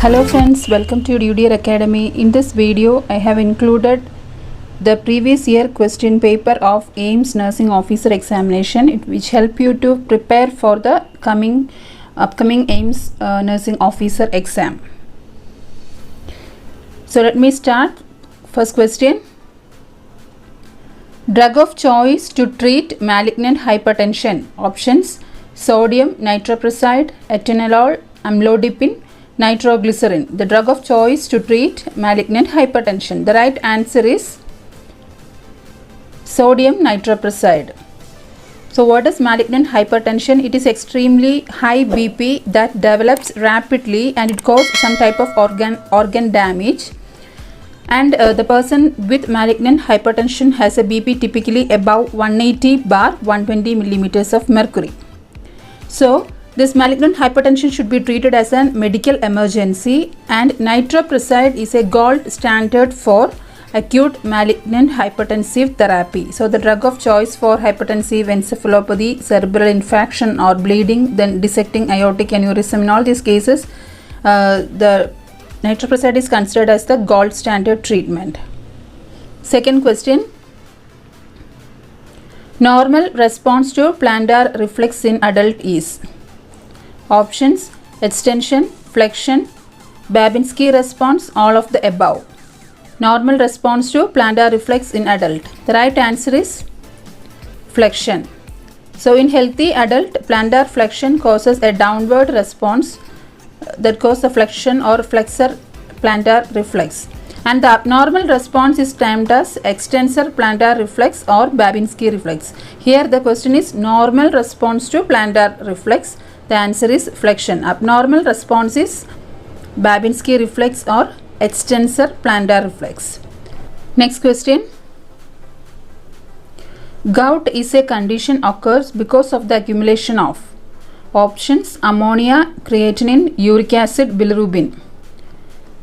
Hello friends, welcome to UDR Academy. In this video, I have included the previous year question paper of AIMS Nursing Officer examination, which help you to prepare for the upcoming AIMS Nursing Officer exam. So let me start. First question. Drug of choice to treat malignant hypertension. Options: sodium nitroprusside, atenolol, amlodipine, nitroglycerin. The drug of choice to treat malignant hypertension. The right answer is sodium nitroprusside. So what is malignant hypertension? It is extremely high BP that develops rapidly and it causes some type of organ damage. And the person with malignant hypertension has a BP typically above 180/120 millimeters of mercury. So this malignant hypertension should be treated as a medical emergency, and nitroprusside is a gold standard for acute malignant hypertensive therapy. So the drug of choice for hypertensive encephalopathy, cerebral infarction or bleeding, then dissecting aortic aneurysm, in all these cases the nitroprusside is considered as the gold standard treatment. Second question. Normal response to plantar reflex in adult is. Options: extension, flexion, Babinski response, all of the above. Normal response to plantar reflex in adult. The right answer is flexion. So in healthy adult, plantar flexion causes a downward response that causes the flexion or flexor plantar reflex. And the abnormal response is termed as extensor plantar reflex or Babinski reflex. Here the question is normal response to plantar reflex. The answer is flexion. Abnormal response is Babinski reflex or extensor plantar reflex. Next question. Gout is a condition occurs because of the accumulation of. Options: ammonia, creatinine, uric acid, bilirubin.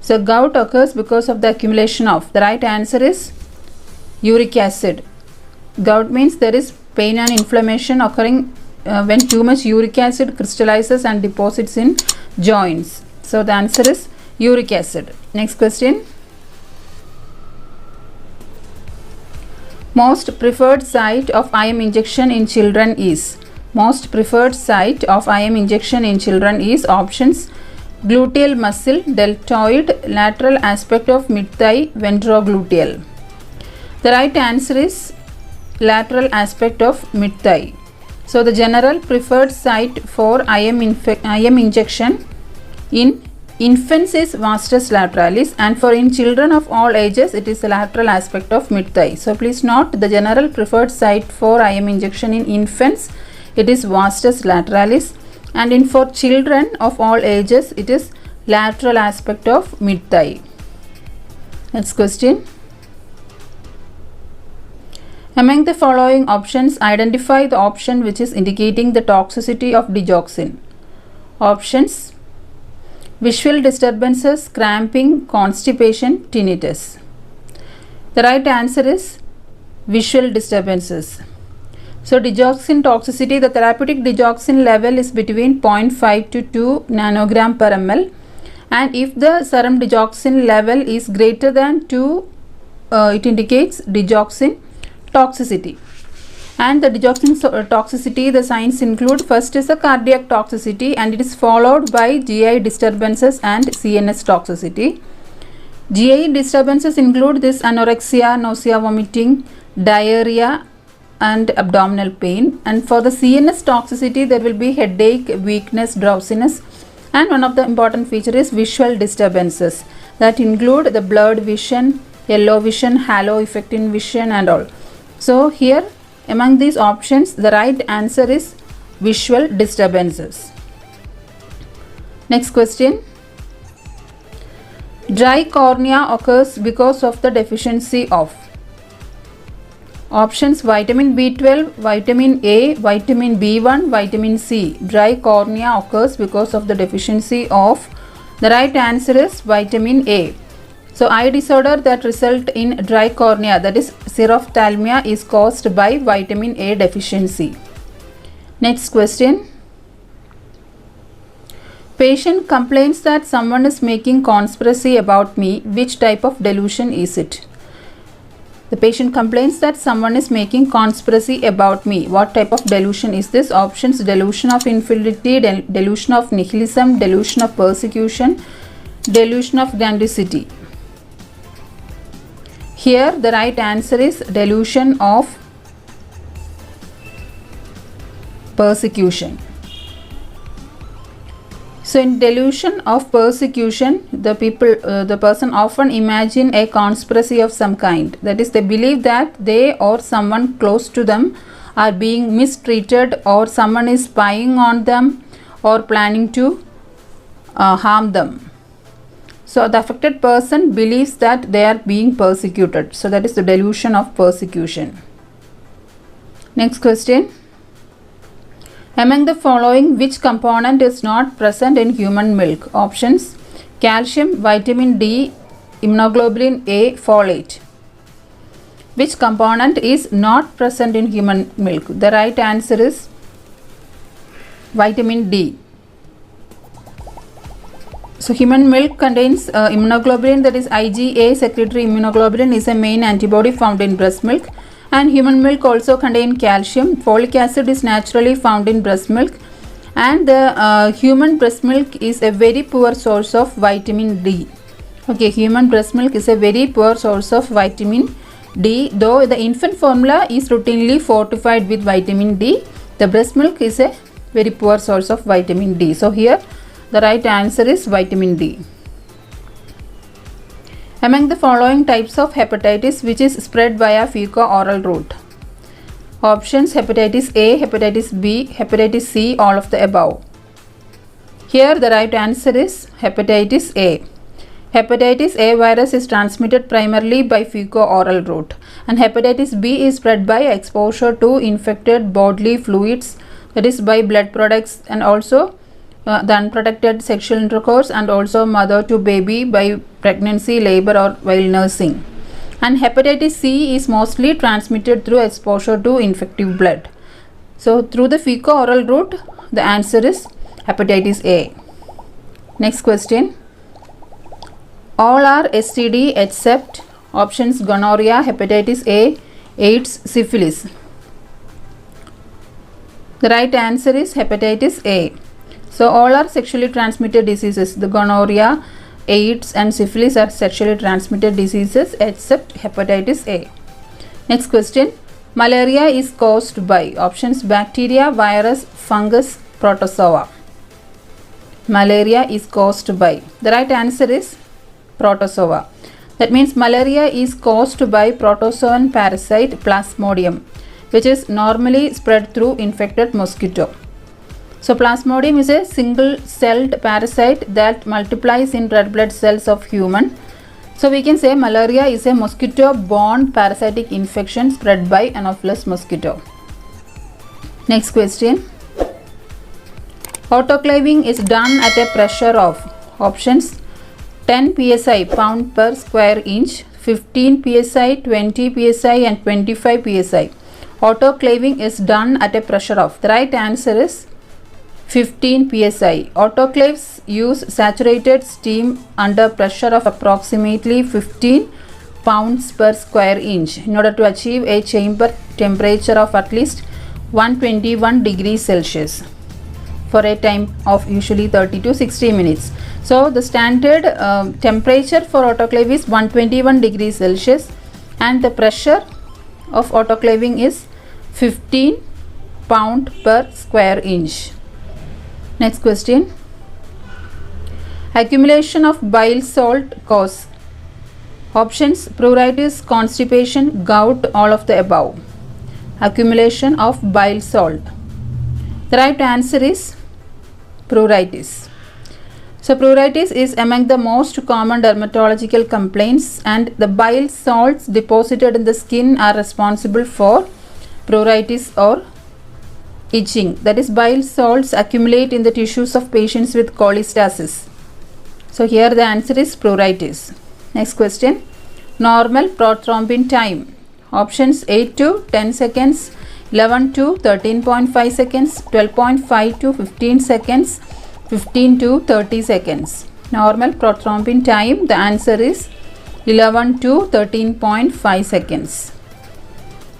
So gout occurs because of the accumulation of. The right answer is uric acid. Gout means there is pain and inflammation occurring when too much uric acid crystallizes and deposits in joints. So the answer is uric acid. Next question. Most preferred site of IM injection in children is. Most preferred site of IM injection in children is. Options: gluteal muscle, deltoid, lateral aspect of mid-thigh, ventrogluteal. The right answer is lateral aspect of mid-thigh. So the general preferred site for IM injection in infants is vastus lateralis, and for in children of all ages it is the lateral aspect of mid-thigh. So please note the general preferred site for IM injection in infants, it is vastus lateralis, and in for children of all ages it is lateral aspect of mid-thigh. Next question. Among the following options, identify the option which is indicating the toxicity of digoxin. Options: visual disturbances, cramping, constipation, tinnitus. The right answer is visual disturbances. So digoxin toxicity, the therapeutic digoxin level is between 0.5 to 2 nanogram per ml, and if the serum digoxin level is greater than 2, it indicates digoxin toxicity. And the digoxin toxicity, the signs include: first is the cardiac toxicity, and it is followed by GI disturbances and CNS toxicity. GI disturbances include this anorexia, nausea, vomiting, diarrhea and abdominal pain. And for the CNS toxicity, there will be headache, weakness, drowsiness, and one of the important feature is visual disturbances that include the blurred vision, yellow vision, halo effect in vision and all. So here among these options the right answer is visual disturbances. Next question. Dry cornea occurs because of the deficiency of. Options: vitamin B12, vitamin A, vitamin B1, vitamin C. Dry cornea occurs because of the deficiency of. The right answer is vitamin A. So eye disorder that result in dry cornea, that is xerophthalmia, is caused by vitamin A deficiency. Next question. patient complains that someone is making conspiracy about me. Which type of delusion is it? The patient complains that someone is making conspiracy about me. What type of delusion is this? Options: delusion of infidelity, delusion of nihilism, delusion of persecution, delusion of grandiosity. Here the right answer is delusion of persecution. So in delusion of persecution, the person often imagine a conspiracy of some kind. That is, they believe that they or someone close to them are being mistreated, or someone is spying on them or planning to harm them. So the affected person believes that they are being persecuted. So that is the delusion of persecution. Next question. Among the following, which component is not present in human milk? Options: calcium, vitamin D, immunoglobulin A, folate. Which component is not present in human milk? The right answer is vitamin D. So human milk contains immunoglobulin, that is IgA secretory immunoglobulin is a main antibody found in breast milk. And human milk also contains calcium. Folic acid is naturally found in breast milk, and the human breast milk is a very poor source of vitamin D. Okay, human breast milk is a very poor source of vitamin D. Though the infant formula is routinely fortified with vitamin D, the breast milk is a very poor source of vitamin D. So here the right answer is vitamin D. Among the following types of hepatitis, which is spread via fecal-oral route? Options: hepatitis A, hepatitis B, hepatitis C, all of the above. Here the right answer is hepatitis A. Hepatitis A virus is transmitted primarily by fecal-oral route, and hepatitis B is spread by exposure to infected bodily fluids, that is by blood products, and also the unprotected sexual intercourse, and also mother to baby by pregnancy, labor, or while nursing. And hepatitis C is mostly transmitted through exposure to infective blood. So through the fecal-oral route, the answer is hepatitis A. Next question. All are STD except options: gonorrhea, hepatitis A, AIDS, syphilis. The right answer is hepatitis A. So all are sexually transmitted diseases. The gonorrhea, AIDS, and syphilis are sexually transmitted diseases except hepatitis A. Next question. Malaria is caused by options: bacteria, virus, fungus, protozoa. Malaria is caused by. The right answer is protozoa. That means malaria is caused by protozoan parasite Plasmodium, which is normally spread through infected mosquito. So Plasmodium is a single-celled parasite that multiplies in red blood cells of human. So we can say malaria is a mosquito-borne parasitic infection spread by Anopheles mosquito. Next question. Autoclaving is done at a pressure of options: 10 psi pound per square inch, 15 psi, 20 psi, and 25 psi. Autoclaving is done at a pressure of. The right answer is 15 psi. Autoclaves use saturated steam under pressure of approximately 15 pounds per square inch in order to achieve a chamber temperature of at least 121 degrees Celsius for a time of usually 30 to 60 minutes. So the standard temperature for autoclave is 121 degrees Celsius, and the pressure of autoclaving is 15 pound per square inch. Next question. Accumulation of bile salt cause. Options: pruritus, constipation, gout, all of the above. Accumulation of bile salt. The right answer is pruritus. So pruritus is among the most common dermatological complaints, and the bile salts deposited in the skin are responsible for pruritus or itching. That is, bile salts accumulate in the tissues of patients with cholestasis. So here the answer is pruritus. Next question. Normal prothrombin time. Options: 8 to 10 seconds, 11 to 13.5 seconds, 12.5 to 15 seconds, 15 to 30 seconds. Normal prothrombin time, the answer is 11 to 13.5 seconds.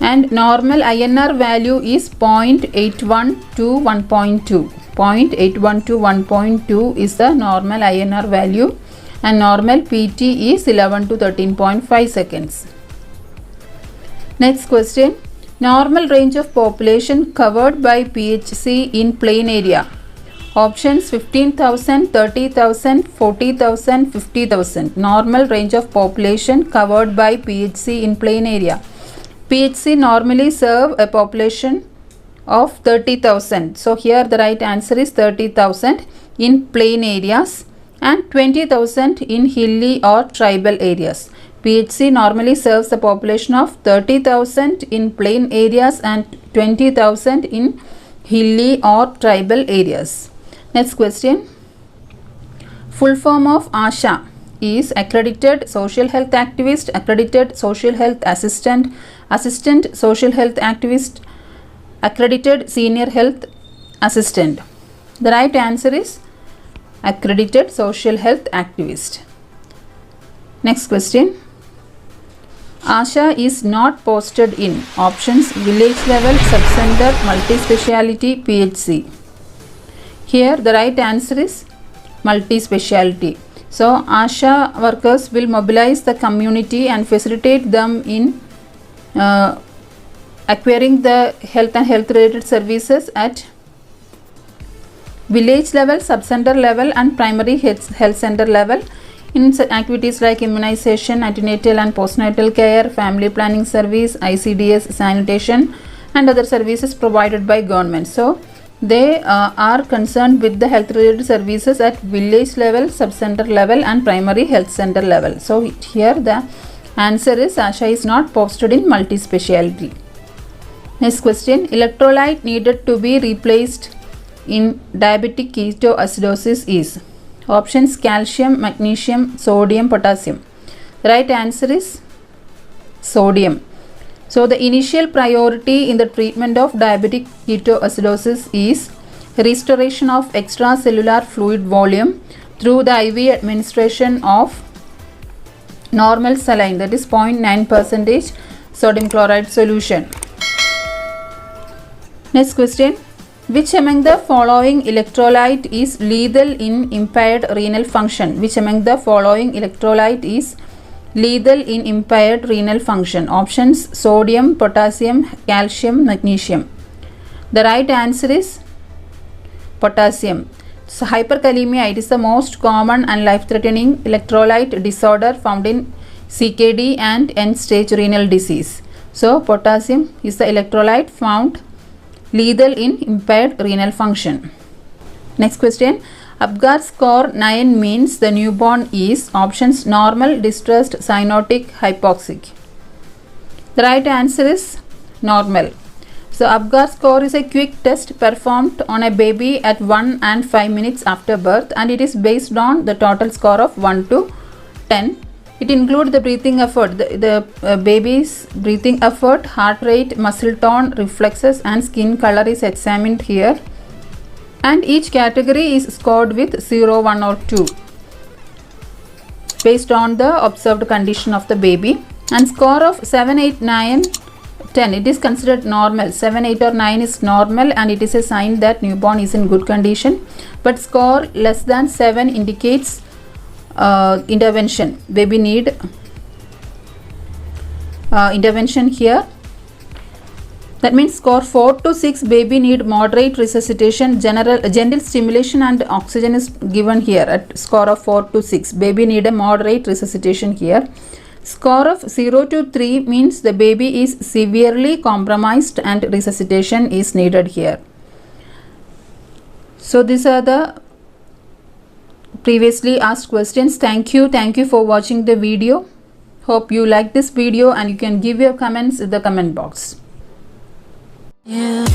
And normal INR value is 0.81 to 1.2. 0.81 to 1.2 is the normal INR value, and normal PT is 11 to 13.5 seconds. Next question. Normal range of population covered by PHC in plain area. Options 15,000, 30,000, 40,000, 50,000. Normal range of population covered by PHC in plain area. PHC normally serve a population of 30,000. So here the right answer is 30,000 in plain areas and 20,000 in hilly or tribal areas. PHC normally serves the population of 30,000 in plain areas and 20,000 in hilly or tribal areas. Next question. Full form of ASHA is Accredited Social Health Activist, Accredited Social Health Assistant, Assistant Social Health Activist, Accredited Senior Health Assistant. The right answer is Accredited Social Health Activist. Next question. ASHA is not posted in options village level, subcenter, multi-speciality, PHC. Here the right answer is multi-speciality. So ASHA workers will mobilize the community and facilitate them in acquiring the health and health related services at village level, subcenter level and primary health center level in activities like immunization, antenatal and postnatal care, family planning service, ICDS, sanitation and other services provided by government. So they are concerned with the health related services at village level, subcenter level and primary health center level. So here the answer is ASHA is not posted in multi-speciality. Next question. Electrolyte needed to be replaced in diabetic ketoacidosis is options calcium, magnesium, sodium, potassium. The right answer is sodium. So the initial priority in the treatment of diabetic ketoacidosis is restoration of extracellular fluid volume through the IV administration of normal saline, that is 0.9% sodium chloride solution. Next question. Which among the following electrolyte is lethal in impaired renal function? Which among the following electrolyte is lethal in impaired renal function? Options sodium, potassium, calcium, magnesium. The right answer is potassium. So hyperkalemia, it is the most common and life-threatening electrolyte disorder found in CKD and end-stage renal disease. So potassium is the electrolyte found lethal in impaired renal function. Next question. Apgar score 9 means the newborn is options normal, distressed, cyanotic, hypoxic. The right answer is normal. So Apgar score is a quick test performed on a baby at 1 and 5 minutes after birth and it is based on the total score of 1 to 10. It includes the breathing effort, the baby's breathing effort, heart rate, muscle tone, reflexes and skin color is examined here. And each category is scored with 0, 1 or 2 based on the observed condition of the baby. And score of 7, 8, 9, 10, it is considered normal. 7, 8 or 9 is normal and it is a sign that newborn is in good condition. But score less than 7 indicates intervention. Baby need intervention here. That means score 4 to 6 baby need moderate resuscitation, gentle stimulation and oxygen is given here at score of 4 to 6. Baby need a moderate resuscitation here. Score of 0 to 3 means the baby is severely compromised and resuscitation is needed here. So these are the previously asked questions. Thank you for watching the video. Hope you like this video and you can give your comments in the comment box. Yeah.